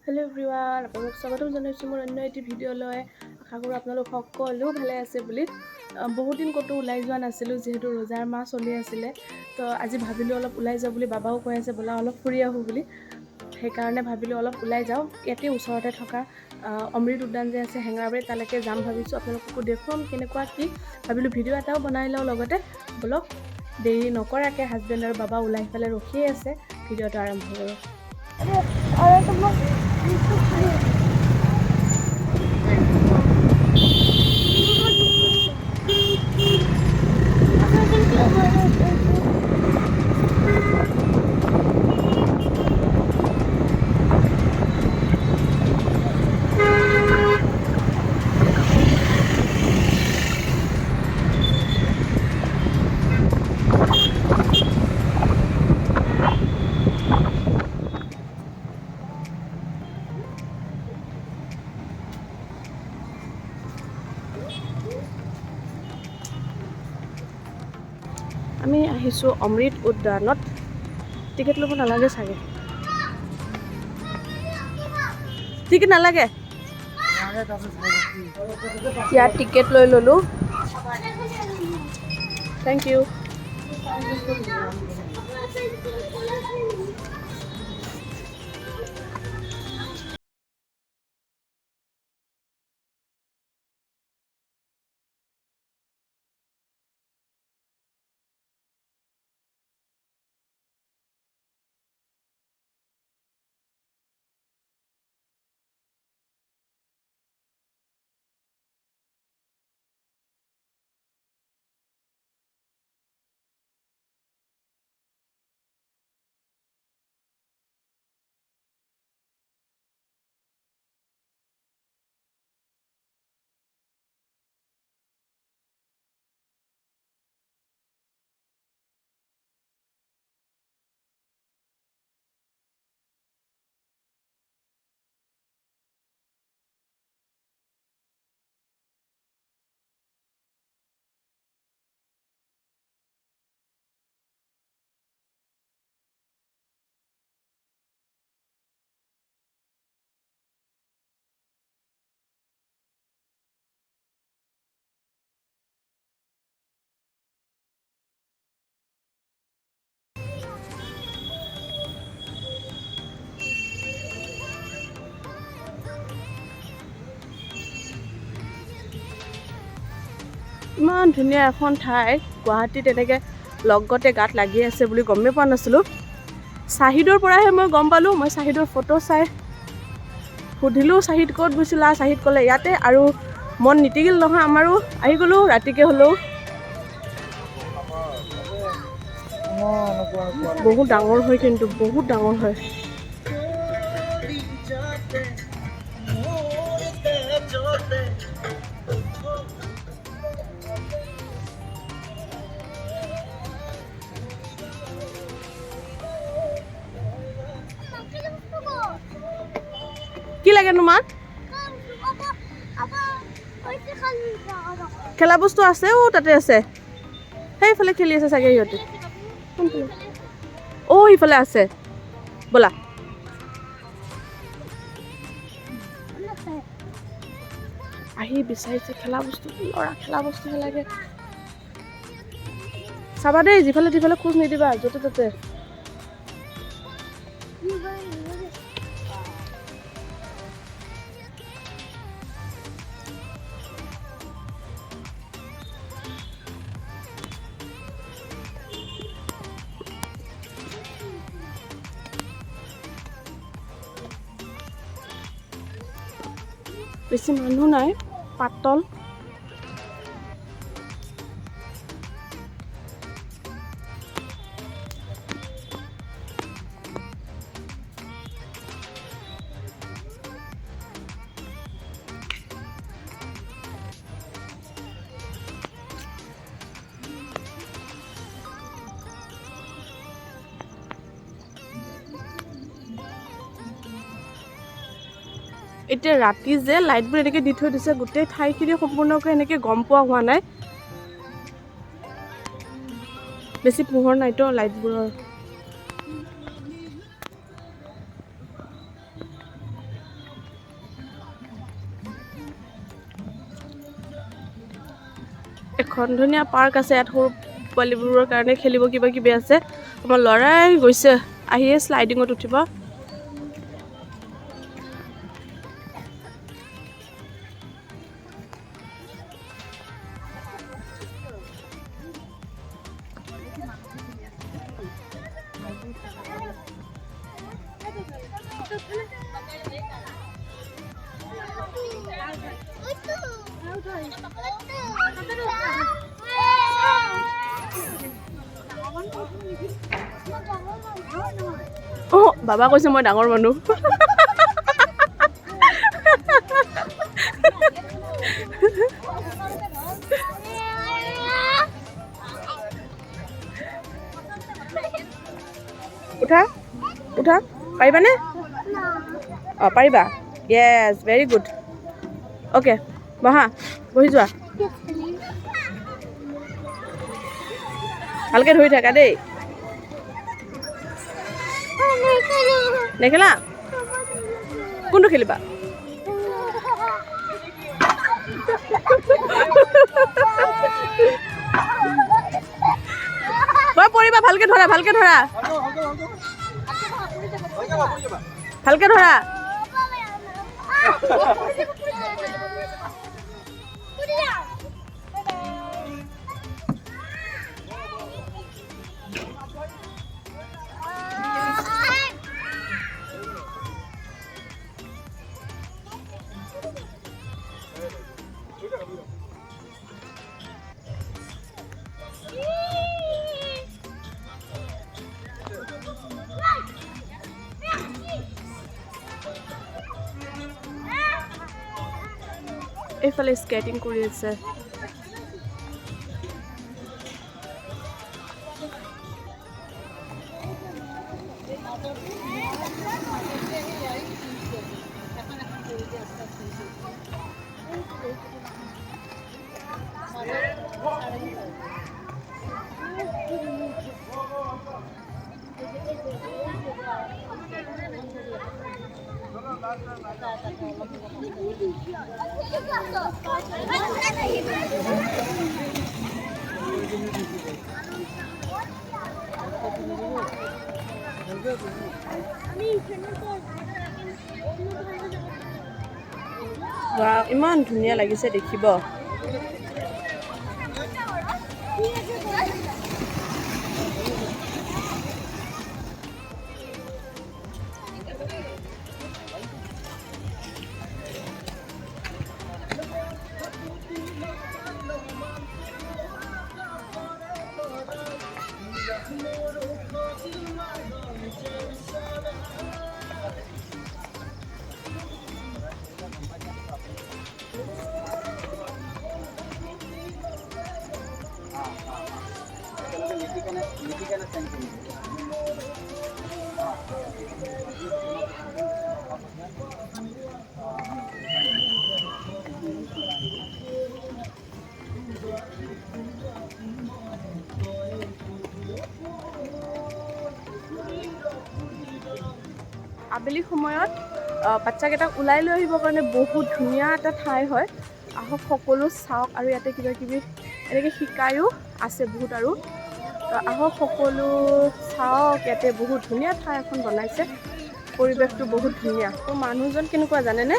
Hello' everyone, আপোনালোক স্বাগতম জনাইছোঁ মোৰ অন্য এটি ভিডিঅ'লৈ। আশা কৰোঁ আপোনালোক সকলোও ভালে আছে বুলি। বহুত দিন ক'তো ওলাই যোৱা নাছিলোঁ যিহেতু ৰোজাৰ মাহ চলি আছিলে। তো আজি ভাবিলোঁ অলপ ওলাই যাওঁ বুলি, বাবাও কৈ আছে ব'লা অলপ ফুৰি আহোঁ বুলি। সেইকাৰণে ভাবিলোঁ অলপ ওলাই যাওঁ। ইয়াতে ওচৰতে থকা অমৃত উদ্যান যে আছে হেঙেৰাবাৰীত, তালৈকে যাম ভাবিছোঁ। আপোনালোককো দেখুৱাম কেনেকুৱা কি, ভাবিলোঁ ভিডিঅ' এটাও বনাই লওঁ লগতে। ব'লক দেৰি নকৰাকৈ হাজবেণ্ড আৰু বাবা ওলাই পেলাই ৰখিয়ে আছে, ভিডিঅ'টো আৰম্ভ কৰোঁ। আমি আহিছোঁ অমৃত উদ্যানত। টিকেট ল'ব নালাগে চাগে, টিকেট নালাগে। ইয়াত টিকেট লৈ ল'লোঁ। Thank you. ইমান ধুনীয়া এখন ঠাই, গুৱাহাটীত এনেকৈ লগতে গাত লাগি আছে বুলি গমেই পোৱা নাছিলোঁ। শ্বাহিদৰ পৰাহে মই গম পালোঁ। মই শ্বাহিদৰ ফটো চাই সুধিলোঁ শ্বাহিদ ক'ত গৈছিলা, শ্বাহিদ ক'লে ইয়াতে। আৰু মন নিটিকিল নহয় আমাৰো, আহি গ'লোঁ ৰাতিকৈ হ'লেও। বহুত ডাঙৰ হয়, কিন্তু বহুত ডাঙৰ হয়। কি লাগে তোমাক? খেলা বস্তু আছে, তাতে আছে। সেইফালে খেলি আছে চাগে সিহঁতে। সিফালে আছে, ব'লা। আহি বিচাৰিছে খেলা বস্তু, ল'ৰা খেলা বস্তুহে লাগে। চাবা দেই, যিফালে যিফালে খোজ নিদিবা, য'তে ত'তে। বেছি মানুহ নাই, পাতল। এতিয়া ৰাতি যে লাইটবোৰ এনেকৈ দি থৈ দিছে, গোটেই ঠাইখিনি সম্পূৰ্ণকৈ এনেকৈ গম পোৱা হোৱা নাই। বেছি পোহৰ নাইতো লাইটবোৰৰ। এখন ধুনীয়া পাৰ্ক আছে, ইয়াত সৰু পোৱালিবোৰৰ কাৰণে খেলিব কিবা কিবি আছে। আমাৰ ল'ৰাই গৈছে, আহিয়ে শ্লাইডিঙত উঠিব। বাবা কৈছে মই ডাঙৰ মানুহ। উঠা উঠা, পাৰিবানে? অঁ পাৰিবা, য়েছ ভেৰি গুড। অ'কে বহা, বহি যোৱা। ভালকৈ ধৰি থাকা দেই। নেখেলা? কোনটো খেলিবা? পৰিবা, ভালকে ধৰা, ভালকে ধৰা, ভালকে ধৰা। এইফালে স্কেটিং কৰি আছে। বাহ, ইমান ধুনীয়া লাগিছে দেখিব। আবেলি সময়ত বাচ্চাকেইটাক ওলাই লৈ আহিবৰ কাৰণে বহুত ধুনীয়া এটা ঠাই হয়। আহক সকলো চাওক, আৰু ইয়াতে কিবা কিবি এনেকৈ শিকায়ো আছে বহুত। আৰু আহক সকলো চাওক, ইয়াতে বহুত ধুনীয়া ঠাই এখন বনাইছে, পৰিৱেশটো বহুত ধুনীয়া। তো মানুহজন কেনেকুৱা জানেনে,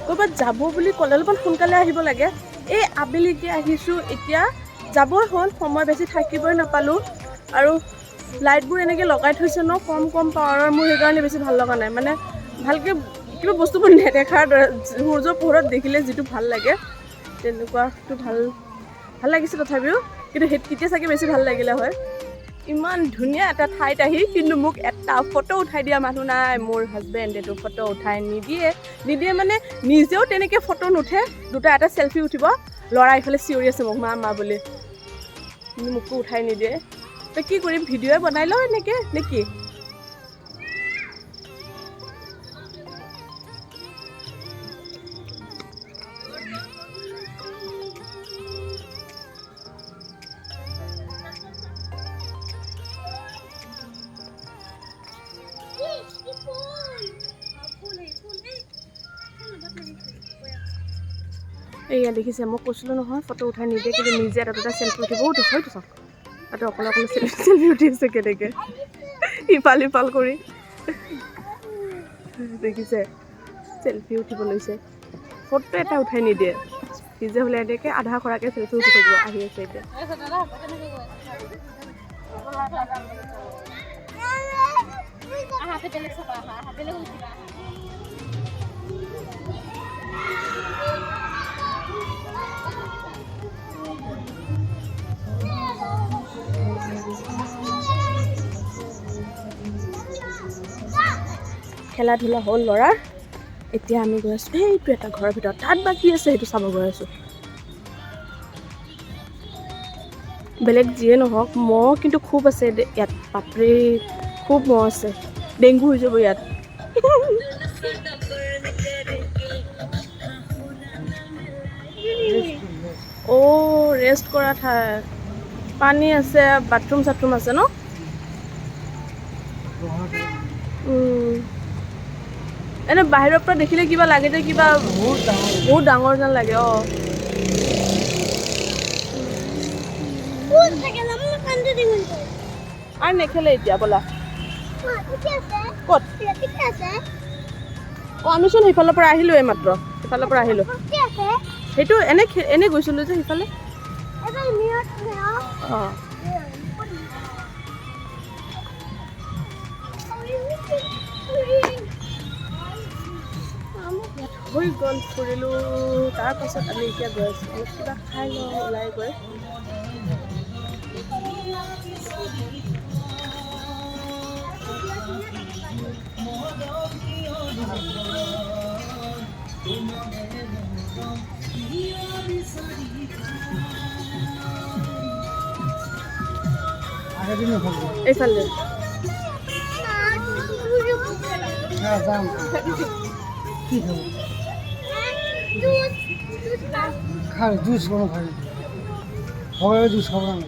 ক'ৰবাত যাব বুলি ক'লে অলপমান সোনকালে আহিব লাগে। এই আবেলিকে আহিছোঁ, এতিয়া যাবই হ'ল, সময় বেছি থাকিবই নাপালোঁ। আৰু লাইটবোৰ এনেকৈ লগাই থৈছে ন, কম কম পাৱাৰৰ, মোৰ সেইকাৰণে বেছি ভাল লগা নাই। মানে ভালকৈ কিবা বস্তুবোৰ নেদেখাৰ দৰে, সূৰ্যৰ পোহৰত দেখিলে যিটো ভাল লাগে তেনেকুৱাটো ভাল লাগিছে তথাপিও, কিন্তু তেতিয়া চাগে বেছি ভাল লাগিলে হয়। ইমান ধুনীয়া এটা ঠাইত আহি কিন্তু মোক এটা ফটো উঠাই দিয়া মানুহ নাই। মোৰ হাজবেণ্ডেতো ফটো উঠাই নিদিয়ে মানে নিজেও তেনেকৈ ফটো নুঠে। দুটা এটা চেলফি উঠিব, ল'ৰা ইফালে চিঞৰি আছে মোক মা মা বুলি, কিন্তু মোকো উঠাই নিদিয়ে। তো কি কৰিম, ভিডিঅ'ই বনাই লওঁ এনেকৈ নেকি? এয়া দেখিছে মোক কৈছিলোঁ নহয় ফটো উঠাই নিদিয়ে কিন্তু নিজে এটা দুটা চেল্ফি উঠিব বহুত উঠাইতো চাওক তাতে অকলে অকলে চেল্ফি উঠিছে কেনেকৈ ইফাল ইফাল কৰি দেখিছে চেল্ফি উঠিব লৈছে ফটো এটা উঠাই নিদিয়ে নিজে হ'লে এনেকৈ আধা খৰাকৈ চেল্ফি উঠি থাকিব আহি আছে এতিয়া খেলা ধূলা হ'ল ল'ৰাৰ এতিয়া আমি গৈ আছোঁ সেইটো এটা ঘৰৰ ভিতৰত তাত বা কি আছে সেইটো চাব গৈ আছোঁ বেলেগ যিয়ে নহওক মহ কিন্তু খুব আছে ইয়াত বাপৰে খুব মহ আছে ডেংগু হৈ যাব ইয়াত অ' ৰেষ্ট কৰা ঠাই পানী আছে বাথৰুম চাথৰুম আছে ন এনে বাহিৰৰ পৰা দেখিলে কিবা লাগে যে কিবা বহুত ডাঙৰ যেন লাগে অঁ আৰু নেখেলে এতিয়া ব'লা ক'ত অঁ আমিচোন সেইফালৰ পৰা আহিলোঁ এইমাত্ৰ সেইফালৰ পৰা আহিলোঁ সেইটো এনে গৈছিলোঁ যে সেইফালে অঁ হৈ গ'ল ফুৰিলোঁ তাৰপাছত আমি এতিয়া গৈ আছোঁ অলপ কিবা খাই লওঁ ওলাই গৈ এইফালে খাই জুস কোনো খাই সবাই জুস খাবো না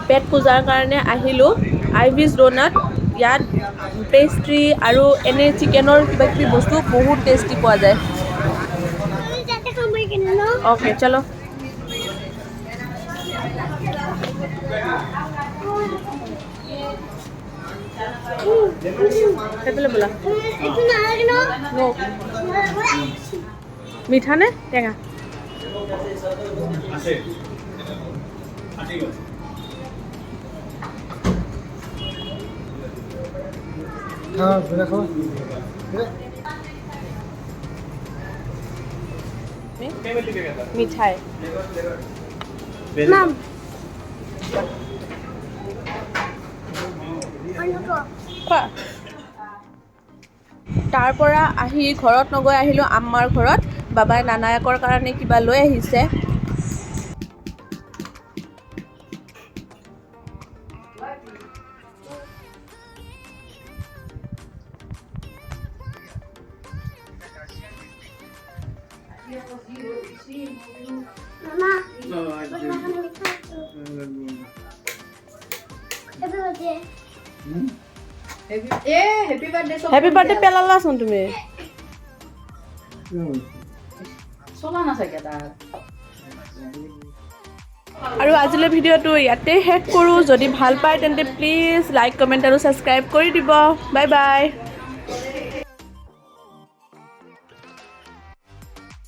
পেট পূজাৰ কাৰণে আহিলোঁ আইভিজ ডোনাট ইয়াত পেষ্ট্ৰি আৰু এনে চিকেনৰ কিবা কিবি বস্তু বহুত টেষ্টি পোৱা যায় অ'কে চলো সেইফালে বোলা মিঠা নে টেঙা খাওয়া ঘুরে খাওয়া মিঠাই তাৰ পৰা আহি ঘৰত নগৈ আহিলোঁ আম্মাৰ ঘৰত বাবাই নানায়কৰ কাৰণে কিবা লৈ আহিছে হেপী বাৰ্থডে পেলালাচোন তুমি আৰু আজিলৈ ভিডিঅ'টো ইয়াতে শেষ কৰোঁ যদি ভাল পায় তেন্তে প্লিজ লাইক কমেণ্ট আৰু ছাবস্ক্ৰাইব কৰি দিব বাই বাই